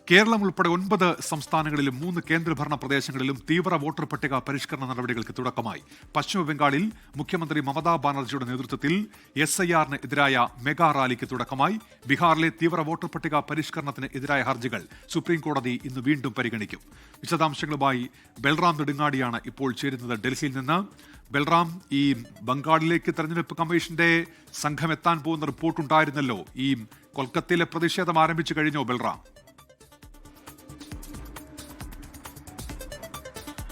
കേരളം ഉൾപ്പെടെ 9 സംസ്ഥാനങ്ങളിലും 3 കേന്ദ്രഭരണ പ്രദേശങ്ങളിലും തീവ്ര വോട്ടർ പട്ടിക പരിഷ്കരണ നടപടികൾക്ക് തുടക്കമായി. പശ്ചിമബംഗാളിൽ മുഖ്യമന്ത്രി മമതാ ബാനർജിയുടെ നേതൃത്വത്തിൽ SIR-ന് എതിരായ മെഗാ റാലിക്ക് തുടക്കമായി. ബീഹാറിലെ തീവ്ര വോട്ടർ പട്ടിക പരിഷ്കരണത്തിന് എതിരായ ഹർജികൾ സുപ്രീംകോടതി ഇന്ന് വീണ്ടും പരിഗണിക്കും. വിശദാംശങ്ങളുമായി ബൽറാം നെടുങ്ങാടിയാണ് ഇപ്പോൾ ചേരുന്നത് ഡൽഹിയിൽ നിന്ന്. ബൽറാം, ഈ ബംഗാളിലേക്ക് തെരഞ്ഞെടുപ്പ് കമ്മീഷന്റെ സംഘം എത്താൻ പോകുന്ന റിപ്പോർട്ടുണ്ടായിരുന്നല്ലോ. ഈ കൊൽക്കത്തയിലെ പ്രതിഷേധം ആരംഭിച്ചു കഴിഞ്ഞോ ബൽറാം?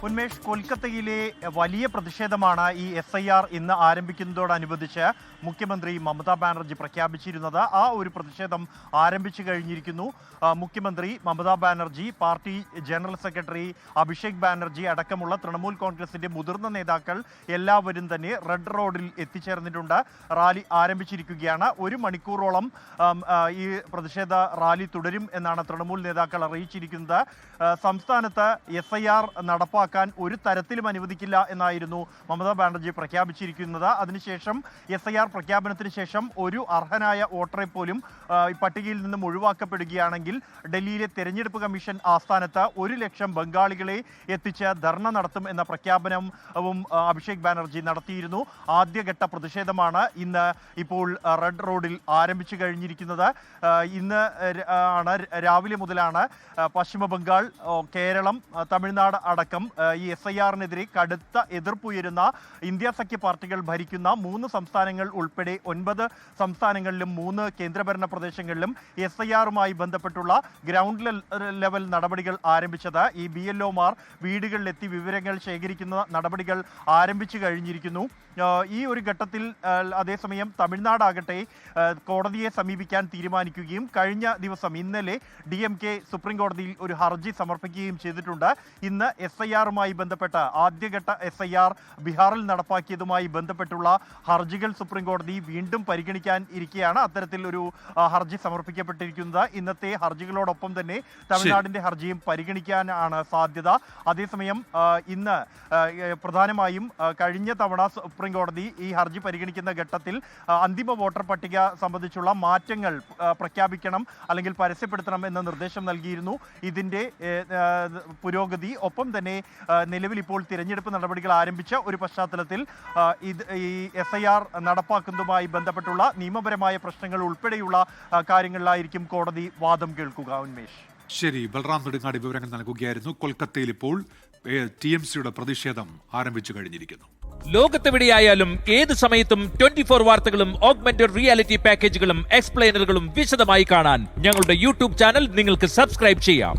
ഉന്മേഷ്, കൊൽക്കത്തയിലെ വലിയ പ്രതിഷേധമാണ് ഈ SIR ഇന്ന് ആരംഭിക്കുന്നതോടനുബന്ധിച്ച് മുഖ്യമന്ത്രി മമതാ ബാനർജി പ്രഖ്യാപിച്ചിരുന്നത്. ആ ഒരു പ്രതിഷേധം ആരംഭിച്ചു കഴിഞ്ഞിരിക്കുന്നു. മുഖ്യമന്ത്രി Mamata Banerjee, party general secretary Abhishek Banerjee അടക്കമുള്ള തൃണമൂൽ കോൺഗ്രസിന്റെ മുതിർന്ന നേതാക്കൾ എല്ലാവരും തന്നെ റെഡ് റോഡിൽ എത്തിച്ചേർന്നിട്ടുണ്ട്. റാലി ആരംഭിച്ചിരിക്കുകയാണ്. 1 മണിക്കൂറോളം ഈ പ്രതിഷേധ റാലി തുടരും എന്നാണ് തൃണമൂൽ നേതാക്കൾ അറിയിച്ചിരിക്കുന്നത്. സംസ്ഥാനത്ത് SIR നടപ്പാക്കാൻ ഒരു തരത്തിലും അനുവദിക്കില്ല എന്നായിരുന്നു മമതാ ബാനർജി പ്രഖ്യാപിച്ചിരിക്കുന്നത്. അതിനുശേഷം SIR പ്രഖ്യാപനത്തിന് ശേഷം ഒരു അർഹനായ വോട്ടറെ പോലും പട്ടികയിൽ നിന്നും ഒഴിവാക്കപ്പെടുകയാണെങ്കിൽ ഡൽഹിയിലെ തെരഞ്ഞെടുപ്പ് കമ്മീഷൻ ആസ്ഥാനത്ത് 1 ലക്ഷം ബംഗാളികളെ എത്തിച്ച് ധർണ നടത്തും എന്ന പ്രഖ്യാപനവും അഭിഷേക് ബാനർജി നടത്തിയിരുന്നു. ആദ്യഘട്ട പ്രതിഷേധമാണ് ഇന്ന് ഇപ്പോൾ റെഡ് റോഡിൽ ആരംഭിച്ചു കഴിഞ്ഞിരിക്കുന്നത്. ഇന്ന് ആണ് രാവിലെ മുതലാണ് പശ്ചിമ ബംഗാൾ, കേരളം, തമിഴ്നാട് അടക്കം ഈ SIR-നെതിരെ കടുത്ത എതിർപ്പുയരുന്ന ഇന്ത്യ സഖ്യ പാർട്ടികൾ ഭരിക്കുന്ന 3 സംസ്ഥാനങ്ങൾ ഉൾപ്പെടെ 9 സംസ്ഥാനങ്ങളിലും 3 കേന്ദ്രഭരണ പ്രദേശങ്ങളിലും SIR-മായി ബന്ധപ്പെട്ടുള്ള ഗ്രൗണ്ട് ലെവൽ നടപടികൾ ആരംഭിച്ചത്. ഈ BLO-മാർ വീടുകളിലെത്തി വിവരങ്ങൾ ശേഖരിക്കുന്ന നടപടികൾ ആരംഭിച്ചു കഴിഞ്ഞിരിക്കുന്നു. ഈ ഒരു ഘട്ടത്തിൽ അതേസമയം തമിഴ്നാടാകട്ടെ കോടതിയെ സമീപിക്കാൻ തീരുമാനിക്കുകയും കഴിഞ്ഞ ദിവസം ഇന്നലെ DMK സുപ്രീം കോടതിയിൽ ഒരു ഹർജി സമർപ്പിക്കുകയും ചെയ്തിട്ടുണ്ട്. ഇന്ന് SIR-മായി ബന്ധപ്പെട്ട ആദ്യഘട്ട SIR ബീഹാറിൽ നടപ്പാക്കിയതുമായി ബന്ധപ്പെട്ടുള്ള ഹർജികൾ സുപ്രീം കോടതി വീണ്ടും പരിഗണിക്കാൻ ഇരിക്കുകയാണ്. അത്തരത്തിൽ ഒരു ഹർജി സമർപ്പിക്കപ്പെട്ടിരിക്കുന്നത്. ഇന്നത്തെ ഹർജികളോടൊപ്പം തന്നെ തമിഴ്നാടിന്റെ ഹർജിയും പരിഗണിക്കാനാണ് സാധ്യത. അതേസമയം ഇന്ന് പ്രധാനമായും കഴിഞ്ഞ തവണ സുപ്രീം കോടതി ഈ ഹർജി പരിഗണിക്കുന്ന ഘട്ടത്തിൽ അന്തിമ വോട്ടർ പട്ടിക സംബന്ധിച്ചുള്ള മാറ്റങ്ങൾ പ്രഖ്യാപിക്കണം അല്ലെങ്കിൽ പരസ്യപ്പെടുത്തണം എന്ന നിർദ്ദേശം നൽകിയിരുന്നു. ഇതിന്റെ പുരോഗതി ഒപ്പം തന്നെ നിലവിൽ ഇപ്പോൾ തിരഞ്ഞെടുപ്പ് നടപടികൾ ആരംഭിച്ച ഒരു പശ്ചാത്തലത്തിൽ ഈ SIR നടപ്പാക്കുന്നതുമായി ബന്ധപ്പെട്ടുള്ള നിയമപരമായ പ്രശ്നങ്ങൾ ഉൾപ്പെടെയുള്ള കാര്യങ്ങളിലായിരിക്കും കോടതി വാദം കേൾക്കുക. ഉന്മേഷ്, ശരി. ബൽറാം നെടുങ്ങാടി വിവരങ്ങൾ നൽകുകയായിരുന്നു. കൊൽക്കത്തയിൽ ഇപ്പോൾ TMC-യുടെ പ്രതിഷേധം ആരംഭിച്ചു കഴിഞ്ഞിരിക്കുന്നു. ലോകത്തെവിടെയായാലും ഏത് സമയത്തും 24 വാർത്തകളും ഓഗ്മെന്റഡ് റിയാലിറ്റി പാക്കേജുകളും എക്സ്പ്ലെയിനറുകളും വിശദമായി കാണാൻ ഞങ്ങളുടെ YouTube ചാനൽ നിങ്ങൾക്ക് സബ്സ്ക്രൈബ് ചെയ്യാം.